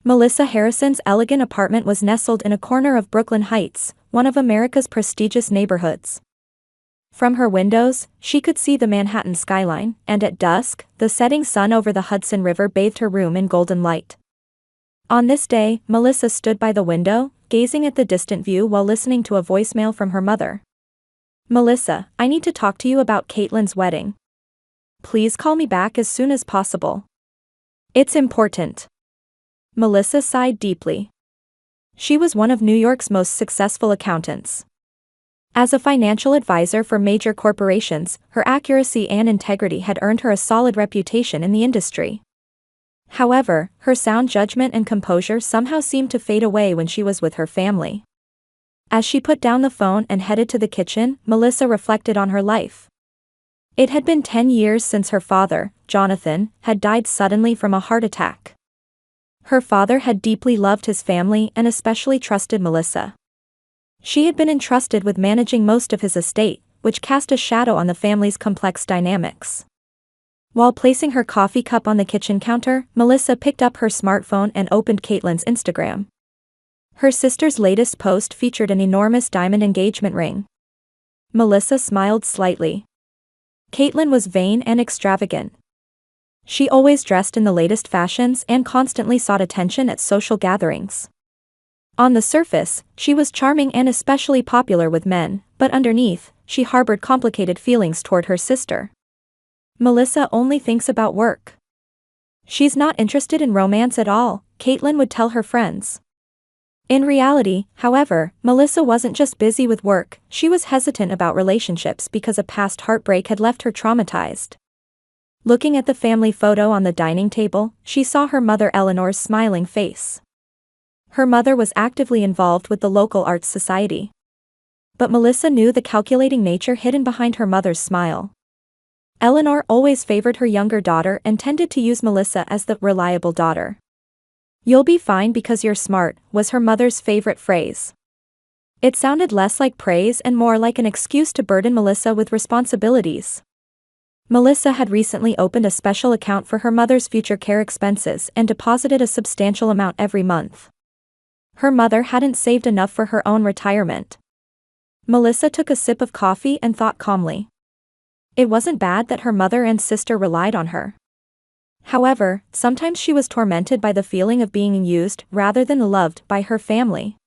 Melissa Harrison's elegant apartment was nestled in a corner of Brooklyn Heights, one of America's prestigious neighborhoods. From her windows, she could see the Manhattan skyline, and at dusk, the setting sun over the Hudson River bathed her room in golden light. On this day, Melissa stood by the window, gazing at the distant view while listening to a voicemail from her mother. "Melissa, I need to talk to you about Caitlin's wedding. Please call me back as soon as possible. It's important." Melissa sighed deeply. She was one of New York's most successful accountants. As a financial advisor for major corporations, her accuracy and integrity had earned her a solid reputation in the industry. However, her sound judgment and composure somehow seemed to fade away when she was with her family. As she put down the phone and headed to the kitchen, Melissa reflected on her life. It had been 10 years since her father, Jonathan, had died suddenly from a heart attack. Her father had deeply loved his family and especially trusted Melissa. She had been entrusted with managing most of his estate, which cast a shadow on the family's complex dynamics. While placing her coffee cup on the kitchen counter, Melissa picked up her smartphone and opened Caitlin's Instagram. Her sister's latest post featured an enormous diamond engagement ring. Melissa smiled slightly. Caitlin was vain and extravagant. She always dressed in the latest fashions and constantly sought attention at social gatherings. On the surface, she was charming and especially popular with men, but underneath, she harbored complicated feelings toward her sister. "Melissa only thinks about work. She's not interested in romance at all," Caitlin would tell her friends. In reality, however, Melissa wasn't just busy with work, she was hesitant about relationships because a past heartbreak had left her traumatized. Looking at the family photo on the dining table, she saw her mother Eleanor's smiling face. Her mother was actively involved with the local arts society. But Melissa knew the calculating nature hidden behind her mother's smile. Eleanor always favored her younger daughter and tended to use Melissa as the reliable daughter. "You'll be fine because you're smart," was her mother's favorite phrase. It sounded less like praise and more like an excuse to burden Melissa with responsibilities. Melissa had recently opened a special account for her mother's future care expenses and deposited a substantial amount every month. Her mother hadn't saved enough for her own retirement. Melissa took a sip of coffee and thought calmly. It wasn't bad that her mother and sister relied on her. However, sometimes she was tormented by the feeling of being used rather than loved by her family.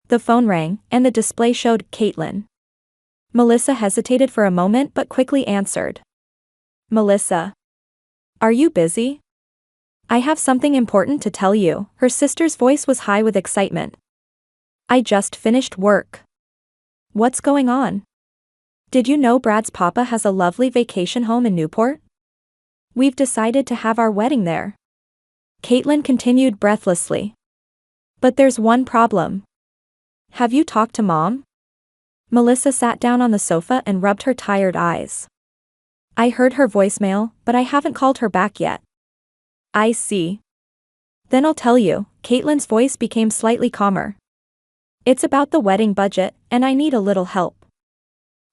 The phone rang, and the display showed Caitlin. Melissa hesitated for a moment but quickly answered. "Melissa. Are you busy? I have something important to tell you." Her sister's voice was high with excitement. "I just finished work." "What's going on? Did you know Brad's papa has a lovely vacation home in Newport? We've decided to have our wedding there." Caitlin continued breathlessly. "But there's one problem. Have you talked to Mom?" Melissa sat down on the sofa and rubbed her tired eyes. "I heard her voicemail, but I haven't called her back yet." "I see. Then I'll tell you." Caitlin's voice became slightly calmer. "It's about the wedding budget, and I need a little help."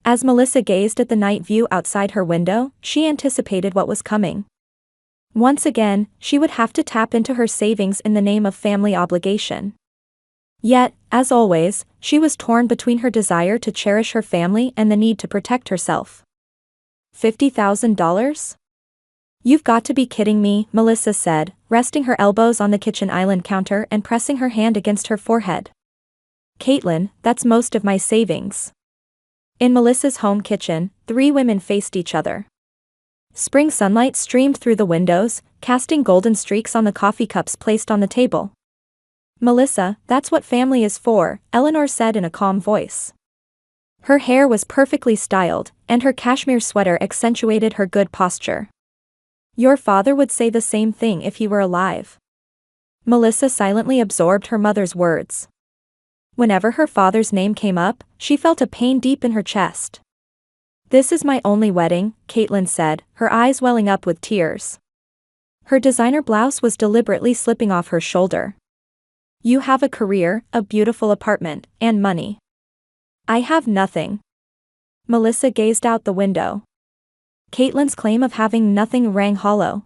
As Melissa gazed at the night view outside her window, she anticipated what was coming. Once again, she would have to tap into her savings in the name of family obligation. Yet, as always, she was torn between her desire to cherish her family and the need to protect herself. $50,000? "You've got to be kidding me," Melissa said, resting her elbows on the kitchen island counter and pressing her hand against her forehead. "Caitlin, that's most of my savings." In Melissa's home kitchen, three women faced each other. Spring sunlight streamed through the windows, casting golden streaks on the coffee cups placed on the table. "Melissa, that's what family is for," Eleanor said in a calm voice. Her hair was perfectly styled, and her cashmere sweater accentuated her good posture. "Your father would say the same thing if he were alive." Melissa silently absorbed her mother's words. Whenever her father's name came up, she felt a pain deep in her chest. "This is my only wedding," Caitlin said, her eyes welling up with tears. Her designer blouse was deliberately slipping off her shoulder. "You have a career, a beautiful apartment, and money. I have nothing." Melissa gazed out the window. Caitlin's claim of having nothing rang hollow.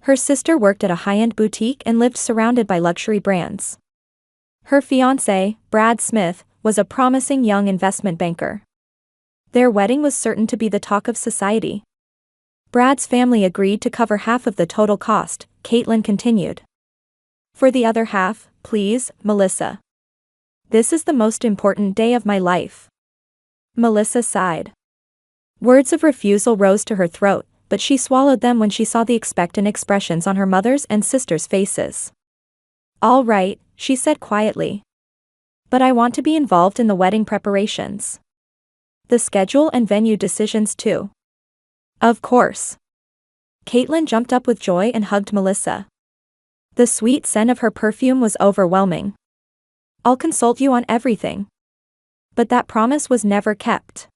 Her sister worked at a high-end boutique and lived surrounded by luxury brands. Her fiancé, Brad Smith, was a promising young investment banker. Their wedding was certain to be the talk of society. Brad's family agreed to cover half of the total cost, Caitlyn continued. For the other half, please, Melissa. This is the most important day of my life. Melissa sighed. Words of refusal rose to her throat, but she swallowed them when she saw the expectant expressions on her mother's and sister's faces. All right, she said quietly. But I want to be involved in the wedding preparations. The schedule and venue decisions too. Of course. Caitlyn jumped up with joy and hugged Melissa. The sweet scent of her perfume was overwhelming. I'll consult you on everything. But that promise was never kept.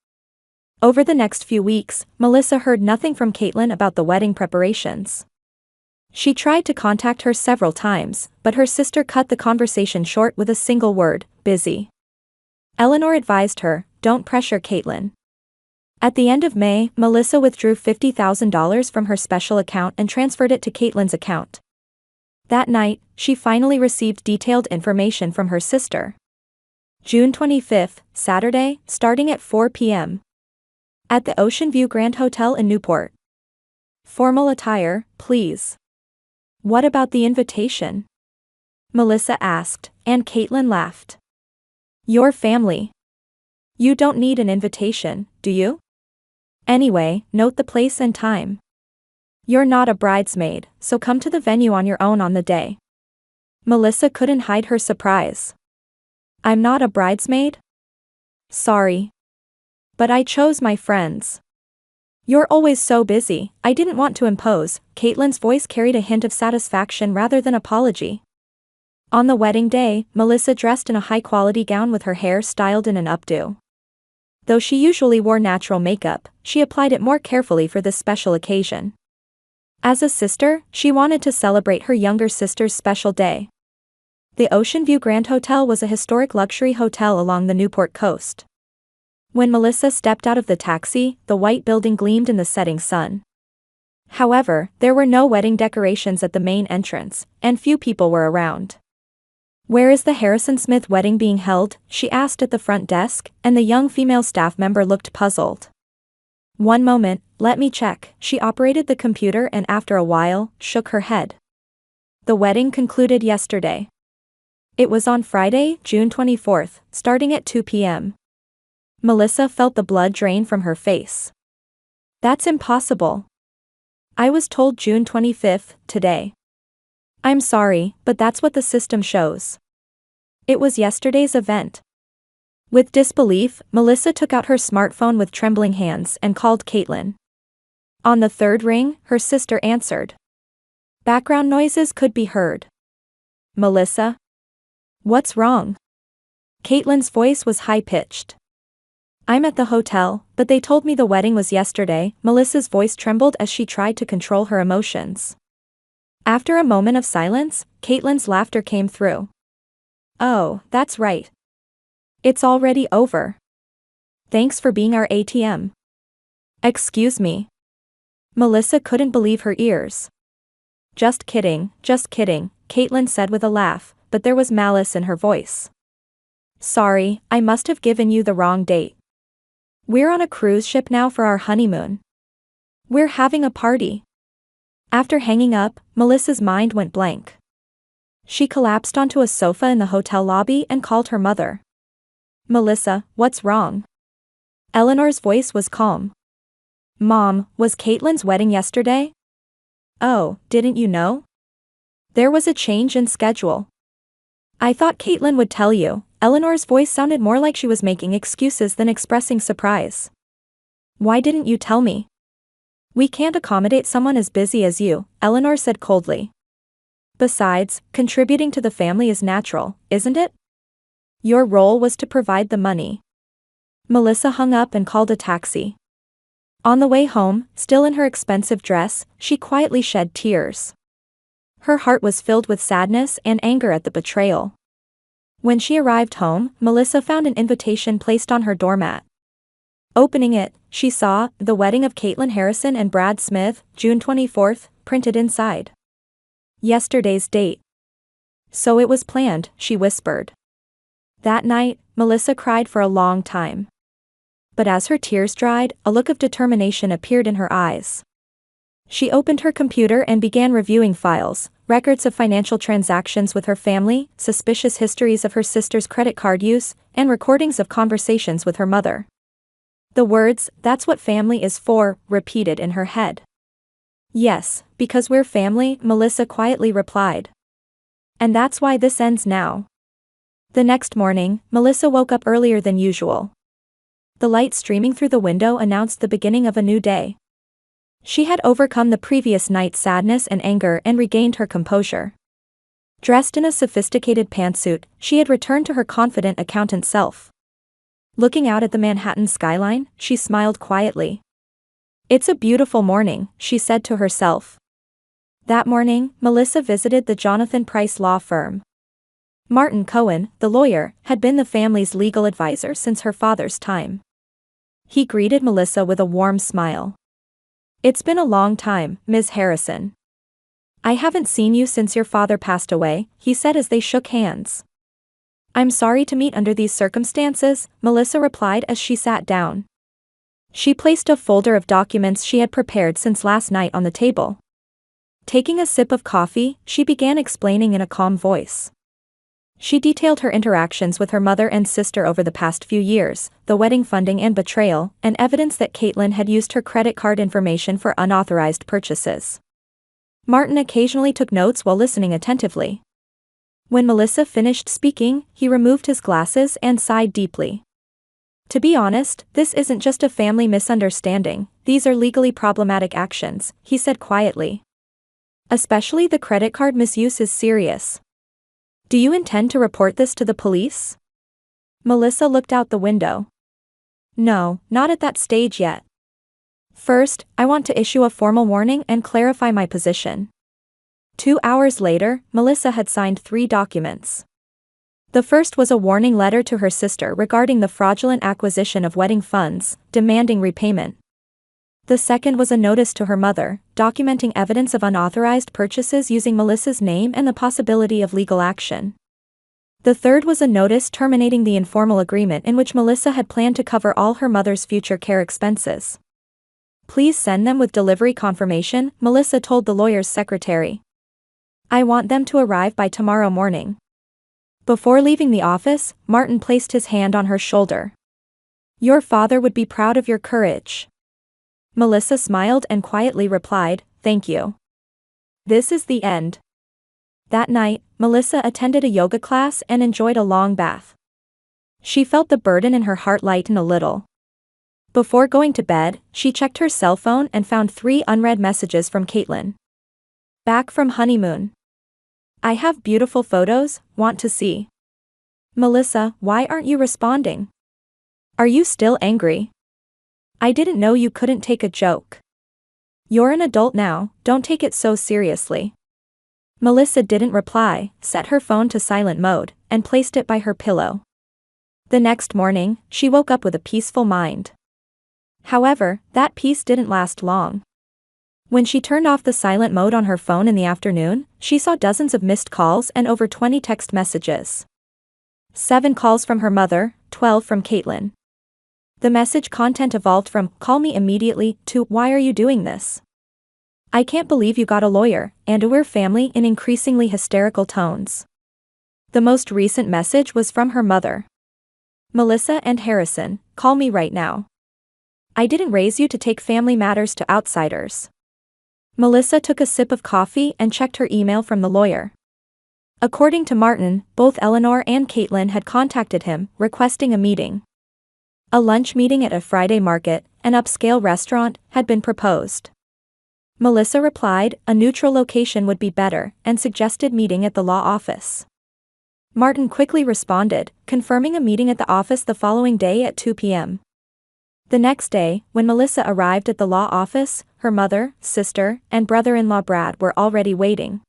Over the next few weeks, Melissa heard nothing from Caitlyn about the wedding preparations. She tried to contact her several times, but her sister cut the conversation short with a single word, busy. Eleanor advised her, don't pressure Caitlyn. At the end of May, Melissa withdrew $50,000 from her special account and transferred it to Caitlyn's account. That night, she finally received detailed information from her sister. June 25, Saturday, starting at 4 p.m. At the Ocean View Grand Hotel in Newport. Formal attire, please. What about the invitation? Melissa asked, and Caitlyn laughed. Your family. You don't need an invitation, do you? Anyway, note the place and time. You're not a bridesmaid, so come to the venue on your own on the day. Melissa couldn't hide her surprise. I'm not a bridesmaid? Sorry. But I chose my friends. You're always so busy, I didn't want to impose. Caitlyn's voice carried a hint of satisfaction rather than apology. On the wedding day, Melissa dressed in a high-quality gown with her hair styled in an updo. Though she usually wore natural makeup, she applied it more carefully for this special occasion. As a sister, she wanted to celebrate her younger sister's special day. The Ocean View Grand Hotel was a historic luxury hotel along the Newport coast. When Melissa stepped out of the taxi, the white building gleamed in the setting sun. However, there were no wedding decorations at the main entrance, and few people were around. Where is the Harrison Smith wedding being held? She asked at the front desk, and the young female staff member looked puzzled. One moment, let me check. She operated the computer and after a while, shook her head. The wedding concluded yesterday. It was on Friday, June 24th, starting at 2 p.m. Melissa felt the blood drain from her face. That's impossible. I was told June 25th, today. I'm sorry, but that's what the system shows. It was yesterday's event. With disbelief, Melissa took out her smartphone with trembling hands and called Caitlyn. On the third ring, her sister answered. Background noises could be heard. Melissa? What's wrong? Caitlyn's voice was high-pitched. I'm at the hotel, but they told me the wedding was yesterday. Melissa's voice trembled as she tried to control her emotions. After a moment of silence, Caitlyn's laughter came through. Oh, that's right. It's already over. Thanks for being our ATM. Excuse me. Melissa couldn't believe her ears. Just kidding, Caitlyn said with a laugh, but there was malice in her voice. Sorry, I must have given you the wrong date. We're on a cruise ship now for our honeymoon. We're having a party. After hanging up, Melissa's mind went blank. She collapsed onto a sofa in the hotel lobby and called her mother. Melissa, what's wrong? Eleanor's voice was calm. Mom, was Caitlyn's wedding yesterday? Oh, didn't you know? There was a change in schedule. I thought Caitlyn would tell you. Eleanor's voice sounded more like she was making excuses than expressing surprise. Why didn't you tell me? We can't accommodate someone as busy as you, Eleanor said coldly. Besides, contributing to the family is natural, isn't it? Your role was to provide the money. Melissa hung up and called a taxi. On the way home, still in her expensive dress, she quietly shed tears. Her heart was filled with sadness and anger at the betrayal. When she arrived home, Melissa found an invitation placed on her doormat. Opening it, she saw, "The wedding of Caitlyn Harrison and Brad Smith, June 24th, printed inside. Yesterday's date. So it was planned, she whispered. That night, Melissa cried for a long time. But as her tears dried, a look of determination appeared in her eyes. She opened her computer and began reviewing files, records of financial transactions with her family, suspicious histories of her sister's credit card use, and recordings of conversations with her mother. The words, "That's what family is for," repeated in her head. Yes, because we're family, Melissa quietly replied. And that's why this ends now. The next morning, Melissa woke up earlier than usual. The light streaming through the window announced the beginning of a new day. She had overcome the previous night's sadness and anger and regained her composure. Dressed in a sophisticated pantsuit, she had returned to her confident accountant self. Looking out at the Manhattan skyline, she smiled quietly. It's a beautiful morning, she said to herself. That morning, Melissa visited the Jonathan Price law firm. Martin Cohen, the lawyer, had been the family's legal advisor since her father's time. He greeted Melissa with a warm smile. It's been a long time, Ms. Harrison. I haven't seen you since your father passed away, he said as they shook hands. I'm sorry to meet under these circumstances, Melissa replied as she sat down. She placed a folder of documents she had prepared since last night on the table. Taking a sip of coffee, she began explaining in a calm voice. She detailed her interactions with her mother and sister over the past few years, the wedding funding and betrayal, and evidence that Caitlin had used her credit card information for unauthorized purchases. Martin occasionally took notes while listening attentively. When Melissa finished speaking, he removed his glasses and sighed deeply. To be honest, this isn't just a family misunderstanding, these are legally problematic actions, he said quietly. Especially the credit card misuse is serious. Do you intend to report this to the police? Melissa looked out the window. No, not at that stage yet. First, I want to issue a formal warning and clarify my position. 2 hours later, Melissa had signed 3 documents. The first was a warning letter to her sister regarding the fraudulent acquisition of wedding funds, demanding repayment. The second was a notice to her mother, documenting evidence of unauthorized purchases using Melissa's name and the possibility of legal action. The third was a notice terminating the informal agreement in which Melissa had planned to cover all her mother's future care expenses. Please send them with delivery confirmation, Melissa told the lawyer's secretary. I want them to arrive by tomorrow morning. Before leaving the office, Martin placed his hand on her shoulder. Your father would be proud of your courage. Melissa smiled and quietly replied, thank you. This is the end. That night, Melissa attended a yoga class and enjoyed a long bath. She felt the burden in her heart lighten a little. Before going to bed, she checked her cell phone and found 3 unread messages from Caitlin. Back from honeymoon. I have beautiful photos, want to see. Melissa, why aren't you responding? Are you still angry? I didn't know you couldn't take a joke. You're an adult now, don't take it so seriously. Melissa didn't reply, set her phone to silent mode, and placed it by her pillow. The next morning, she woke up with a peaceful mind. However, that peace didn't last long. When she turned off the silent mode on her phone in the afternoon, she saw dozens of missed calls and over 20 text messages. 7 calls from her mother, 12 from Caitlin. The message content evolved from, call me immediately, to, why are you doing this? I can't believe you got a lawyer, and we're family in increasingly hysterical tones. The most recent message was from her mother. Melissa and Harrison, call me right now. I didn't raise you to take family matters to outsiders. Melissa took a sip of coffee and checked her email from the lawyer. According to Martin, both Eleanor and Caitlin had contacted him, requesting a meeting. A lunch meeting at a Friday market, an upscale restaurant, had been proposed. Melissa replied, a neutral location would be better, and suggested meeting at the law office. Martin quickly responded, confirming a meeting at the office the following day at 2 p.m. The next day, when Melissa arrived at the law office, her mother, sister, and brother-in-law Brad were already waiting.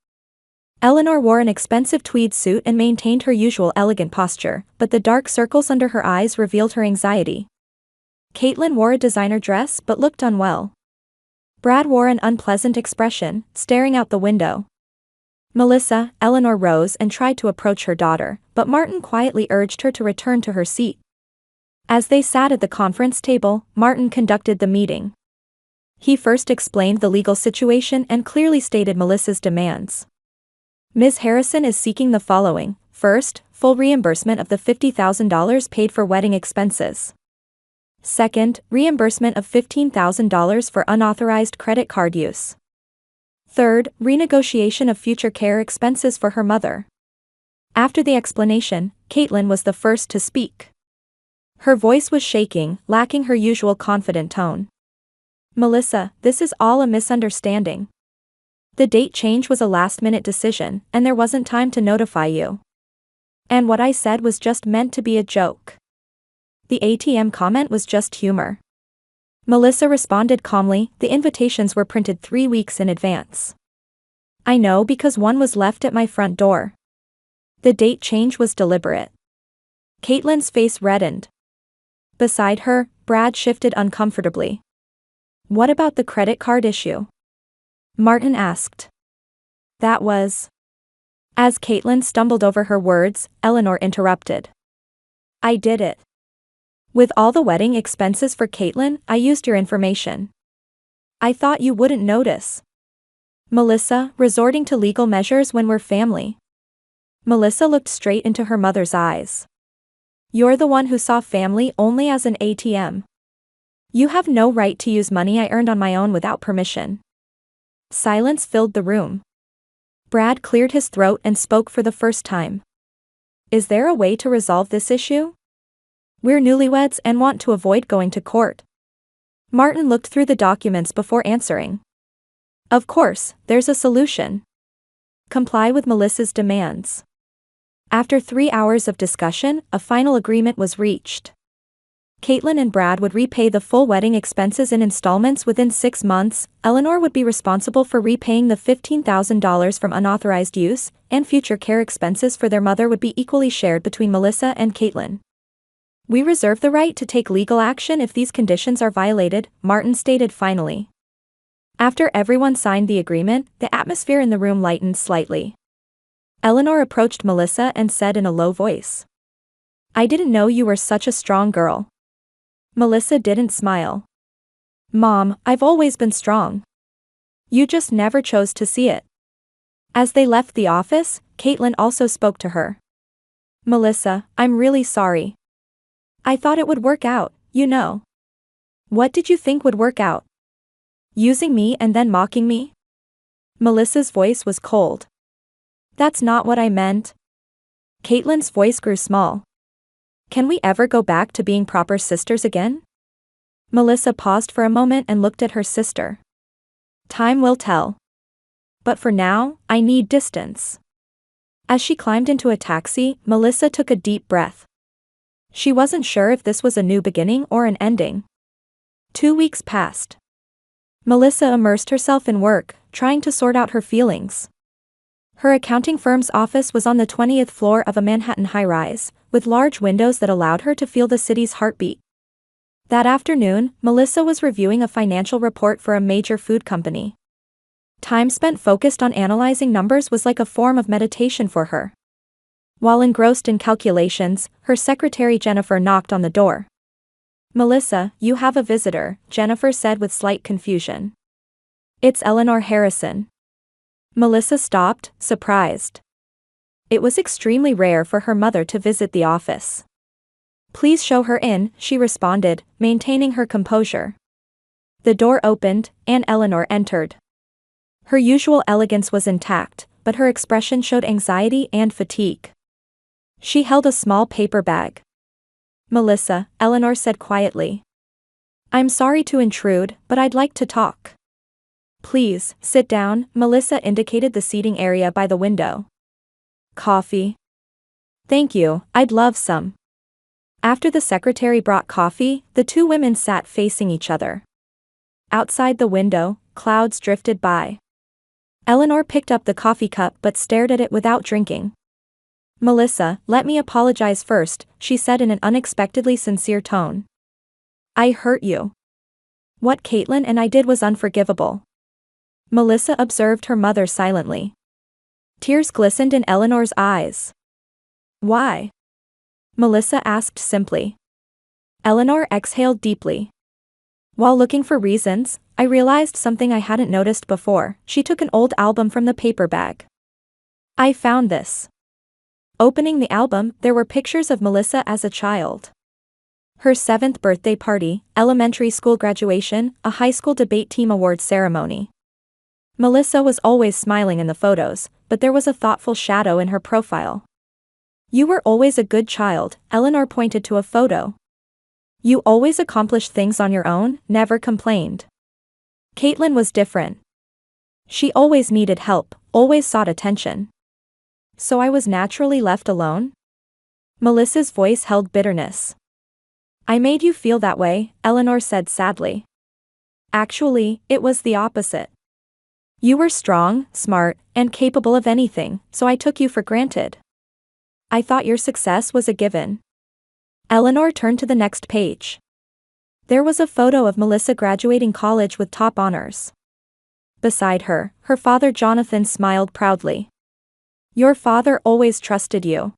Eleanor wore an expensive tweed suit and maintained her usual elegant posture, but the dark circles under her eyes revealed her anxiety. Caitlin wore a designer dress but looked unwell. Brad wore an unpleasant expression, staring out the window. Melissa, Eleanor rose and tried to approach her daughter, but Martin quietly urged her to return to her seat. As they sat at the conference table, Martin conducted the meeting. He first explained the legal situation and clearly stated Melissa's demands. Ms. Harrison is seeking the following: first, full reimbursement of the $50,000 paid for wedding expenses. Second, reimbursement of $15,000 for unauthorized credit card use. Third, renegotiation of future care expenses for her mother. After the explanation, Caitlin was the first to speak. Her voice was shaking, lacking her usual confident tone. Melissa, this is all a misunderstanding. The date change was a last-minute decision, and there wasn't time to notify you. And what I said was just meant to be a joke. The ATM comment was just humor. Melissa responded calmly, the invitations were printed 3 weeks in advance. I know because one was left at my front door. The date change was deliberate. Caitlin's face reddened. Beside her, Brad shifted uncomfortably. What about the credit card issue? Martin asked. That was... As Caitlin stumbled over her words, Eleanor interrupted. I did it. With all the wedding expenses for Caitlin, I used your information. I thought you wouldn't notice. Melissa, resorting to legal measures when we're family. Melissa looked straight into her mother's eyes. You're the one who saw family only as an ATM. You have no right to use money I earned on my own without permission. Silence filled the room. Brad cleared his throat and spoke for the first time. Is there a way to resolve this issue? We're newlyweds and want to avoid going to court. Martin looked through the documents before answering. Of course, there's a solution. Comply with Melissa's demands. After 3 hours of discussion, a final agreement was reached. Caitlin and Brad would repay the full wedding expenses in installments within 6 months, Eleanor would be responsible for repaying the $15,000 from unauthorized use, and future care expenses for their mother would be equally shared between Melissa and Caitlin. We reserve the right to take legal action if these conditions are violated, Martin stated finally. After everyone signed the agreement, the atmosphere in the room lightened slightly. Eleanor approached Melissa and said in a low voice. I didn't know you were such a strong girl. Melissa didn't smile. Mom, I've always been strong. You just never chose to see it. As they left the office, Caitlin also spoke to her. Melissa, I'm really sorry. I thought it would work out, you know. What did you think would work out? Using me and then mocking me? Melissa's voice was cold. That's not what I meant. Caitlin's voice grew small. Can we ever go back to being proper sisters again? Melissa paused for a moment and looked at her sister. Time will tell. But for now, I need distance. As she climbed into a taxi, Melissa took a deep breath. She wasn't sure if this was a new beginning or an ending. 2 weeks passed. Melissa immersed herself in work, trying to sort out her feelings. Her accounting firm's office was on the 20th floor of a Manhattan high-rise, with large windows that allowed her to feel the city's heartbeat. That afternoon, Melissa was reviewing a financial report for a major food company. Time spent focused on analyzing numbers was like a form of meditation for her. While engrossed in calculations, her secretary Jennifer knocked on the door. Melissa, you have a visitor, Jennifer said with slight confusion. It's Eleanor Harrison. Melissa stopped, surprised. It was extremely rare for her mother to visit the office. Please show her in, she responded, maintaining her composure. The door opened, and Eleanor entered. Her usual elegance was intact, but her expression showed anxiety and fatigue. She held a small paper bag. Melissa, Eleanor said quietly. I'm sorry to intrude, but I'd like to talk. Please, sit down, Melissa indicated the seating area by the window. Coffee? Thank you, I'd love some. After the secretary brought coffee, the two women sat facing each other. Outside the window, clouds drifted by. Eleanor picked up the coffee cup but stared at it without drinking. Melissa, let me apologize first, she said in an unexpectedly sincere tone. I hurt you. What Caitlin and I did was unforgivable. Melissa observed her mother silently. Tears glistened in Eleanor's eyes. Why? Melissa asked simply. Eleanor exhaled deeply. While looking for reasons, I realized something I hadn't noticed before. She took an old album from the paper bag. I found this. Opening the album, there were pictures of Melissa as a child. Her 7th birthday party, elementary school graduation, a high school debate team awards ceremony. Melissa was always smiling in the photos, but there was a thoughtful shadow in her profile. You were always a good child, Eleanor pointed to a photo. You always accomplished things on your own, never complained. Caitlin was different. She always needed help, always sought attention. So I was naturally left alone? Melissa's voice held bitterness. I made you feel that way, Eleanor said sadly. Actually, it was the opposite. You were strong, smart, and capable of anything, so I took you for granted. I thought your success was a given. Eleanor turned to the next page. There was a photo of Melissa graduating college with top honors. Beside her, her father Jonathan smiled proudly. Your father always trusted you.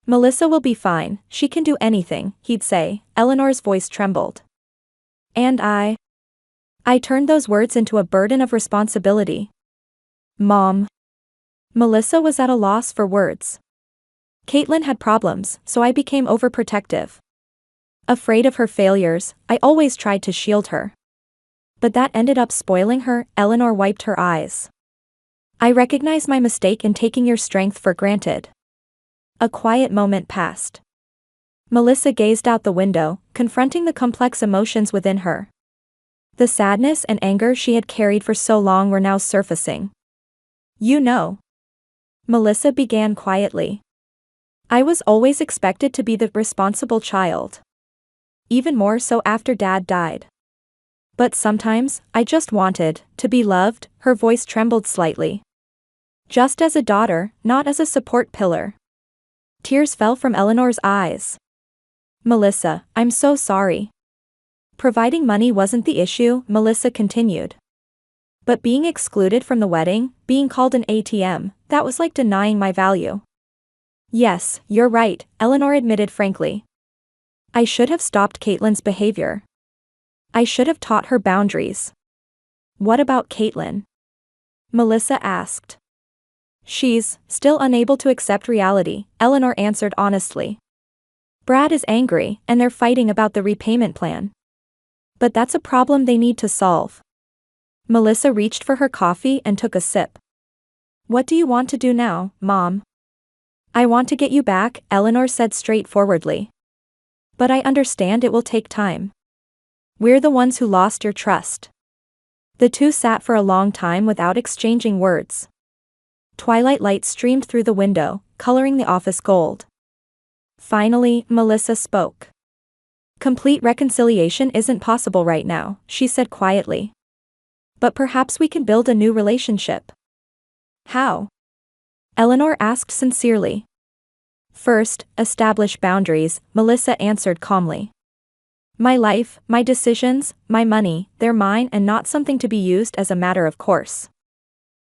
Melissa will be fine, she can do anything, he'd say. Eleanor's voice trembled. And I turned those words into a burden of responsibility. Mom. Melissa was at a loss for words. Caitlin had problems, so I became overprotective. Afraid of her failures, I always tried to shield her. But that ended up spoiling her. Eleanor wiped her eyes. I recognize my mistake in taking your strength for granted. A quiet moment passed. Melissa gazed out the window, confronting the complex emotions within her. The sadness and anger she had carried for so long were now surfacing. You know. Melissa began quietly. I was always expected to be the responsible child. Even more so after Dad died. But sometimes, I just wanted to be loved. Her voice trembled slightly. Just as a daughter, not as a support pillar. Tears fell from Eleanor's eyes. Melissa, I'm so sorry. Providing money wasn't the issue, Melissa continued. But being excluded from the wedding, being called an ATM, that was like denying my value. Yes, you're right, Eleanor admitted frankly. I should have stopped Caitlin's behavior. I should have taught her boundaries. What about Caitlin? Melissa asked. She's still unable to accept reality, Eleanor answered honestly. Brad is angry, and they're fighting about the repayment plan. But that's a problem they need to solve. Melissa reached for her coffee and took a sip. What do you want to do now, Mom? I want to get you back, Eleanor said straightforwardly. But I understand it will take time. We're the ones who lost your trust. The two sat for a long time without exchanging words. Twilight light streamed through the window, coloring the office gold. Finally, Melissa spoke. Complete reconciliation isn't possible right now, she said quietly. But perhaps we can build a new relationship. How? Eleanor asked sincerely. First, establish boundaries, Melissa answered calmly. My life, my decisions, my money, they're mine and not something to be used as a matter of course.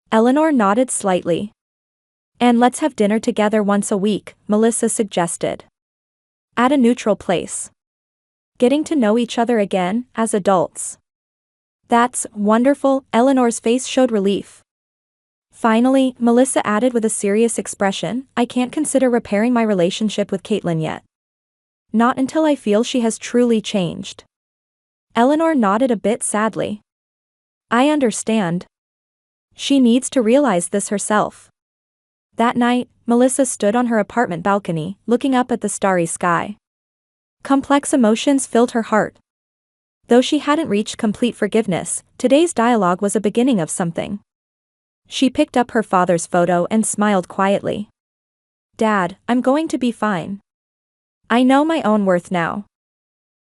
Eleanor nodded slightly. And let's have dinner together once a week, Melissa suggested. At a neutral place. Getting to know each other again, as adults. That's wonderful, Eleanor's face showed relief. Finally, Melissa added with a serious expression, I can't consider repairing my relationship with Caitlin yet. Not until I feel she has truly changed. Eleanor nodded a bit sadly. I understand. She needs to realize this herself. That night, Melissa stood on her apartment balcony, looking up at the starry sky. Complex emotions filled her heart. Though she hadn't reached complete forgiveness, today's dialogue was a beginning of something. She picked up her father's photo and smiled quietly. Dad, I'm going to be fine. I know my own worth now.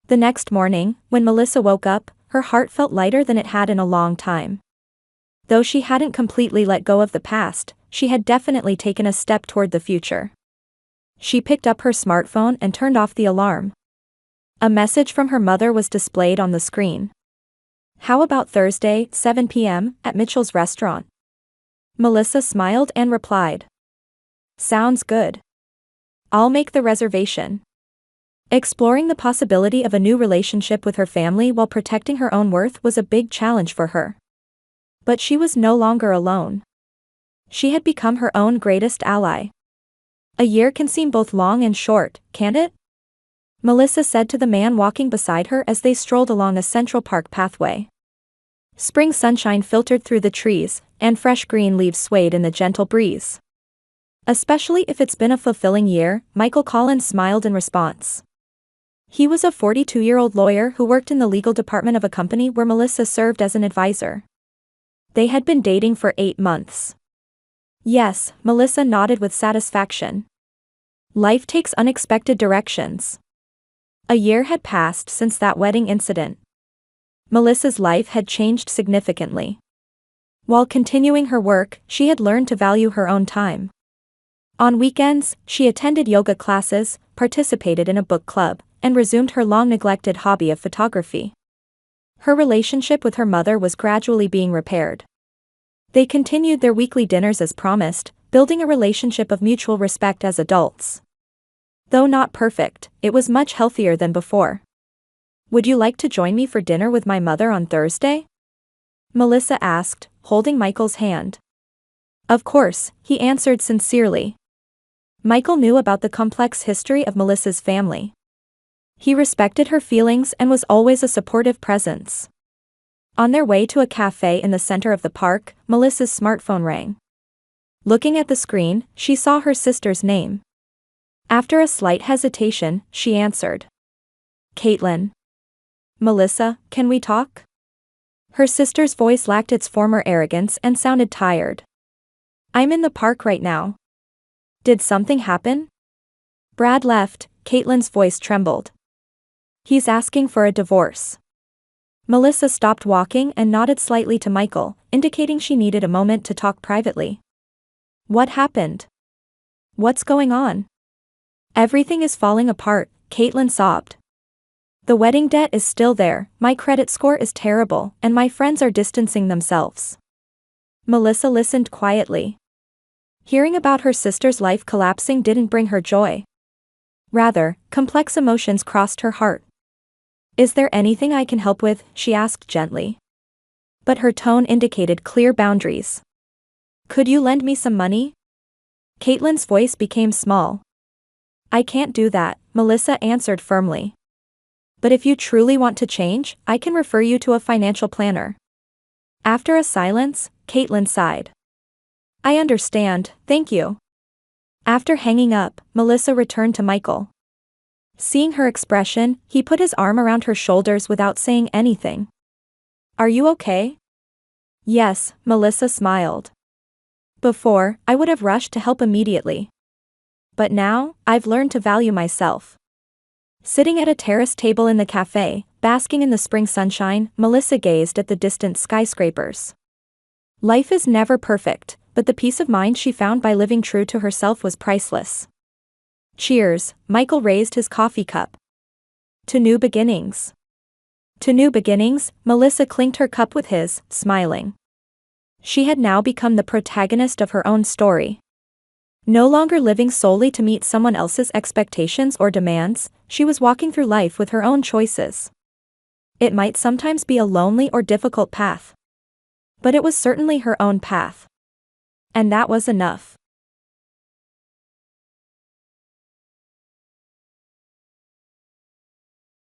The next morning, when Melissa woke up, her heart felt lighter than it had in a long time. Though she hadn't completely let go of the past, she had definitely taken a step toward the future. She picked up her smartphone and turned off the alarm. A message from her mother was displayed on the screen. How about Thursday, 7 p.m., at Mitchell's restaurant? Melissa smiled and replied. Sounds good. I'll make the reservation. Exploring the possibility of a new relationship with her family while protecting her own worth was a big challenge for her. But she was no longer alone. She had become her own greatest ally. A year can seem both long and short, can't it? Melissa said to the man walking beside her as they strolled along a Central Park pathway. Spring sunshine filtered through the trees, and fresh green leaves swayed in the gentle breeze. Especially if it's been a fulfilling year, Michael Collins smiled in response. He was a 42-year-old lawyer who worked in the legal department of a company where Melissa served as an advisor. They had been dating for 8 months. Yes, Melissa nodded with satisfaction. Life takes unexpected directions. A year had passed since that wedding incident. Melissa's life had changed significantly. While continuing her work, she had learned to value her own time. On weekends, she attended yoga classes, participated in a book club, and resumed her long-neglected hobby of photography. Her relationship with her mother was gradually being repaired. They continued their weekly dinners as promised, building a relationship of mutual respect as adults. Though not perfect, it was much healthier than before. Would you like to join me for dinner with my mother on Thursday? Melissa asked, holding Michael's hand. Of course, he answered sincerely. Michael knew about the complex history of Melissa's family. He respected her feelings and was always a supportive presence. On their way to a cafe in the center of the park, Melissa's smartphone rang. Looking at the screen, she saw her sister's name. After a slight hesitation, she answered. Caitlin. Melissa, can we talk? Her sister's voice lacked its former arrogance and sounded tired. I'm in the park right now. Did something happen? Brad left, Caitlin's voice trembled. He's asking for a divorce. Melissa stopped walking and nodded slightly to Michael, indicating she needed a moment to talk privately. What happened? What's going on? Everything is falling apart, Caitlin sobbed. The wedding debt is still there, my credit score is terrible, and my friends are distancing themselves. Melissa listened quietly. Hearing about her sister's life collapsing didn't bring her joy. Rather, complex emotions crossed her heart. Is there anything I can help with? She asked gently. But her tone indicated clear boundaries. Could you lend me some money? Caitlin's voice became small. I can't do that, Melissa answered firmly. But if you truly want to change, I can refer you to a financial planner. After a silence, Caitlin sighed. I understand, thank you. After hanging up, Melissa returned to Michael. Seeing her expression, he put his arm around her shoulders without saying anything. Are you okay? Yes, Melissa smiled. Before, I would have rushed to help immediately. But now, I've learned to value myself. Sitting at a terrace table in the cafe, basking in the spring sunshine, Melissa gazed at the distant skyscrapers. Life is never perfect, but the peace of mind she found by living true to herself was priceless. Cheers, Michael raised his coffee cup. To new beginnings. To new beginnings, Melissa clinked her cup with his, smiling. She had now become the protagonist of her own story. No longer living solely to meet someone else's expectations or demands, she was walking through life with her own choices. It might sometimes be a lonely or difficult path. But it was certainly her own path. And that was enough.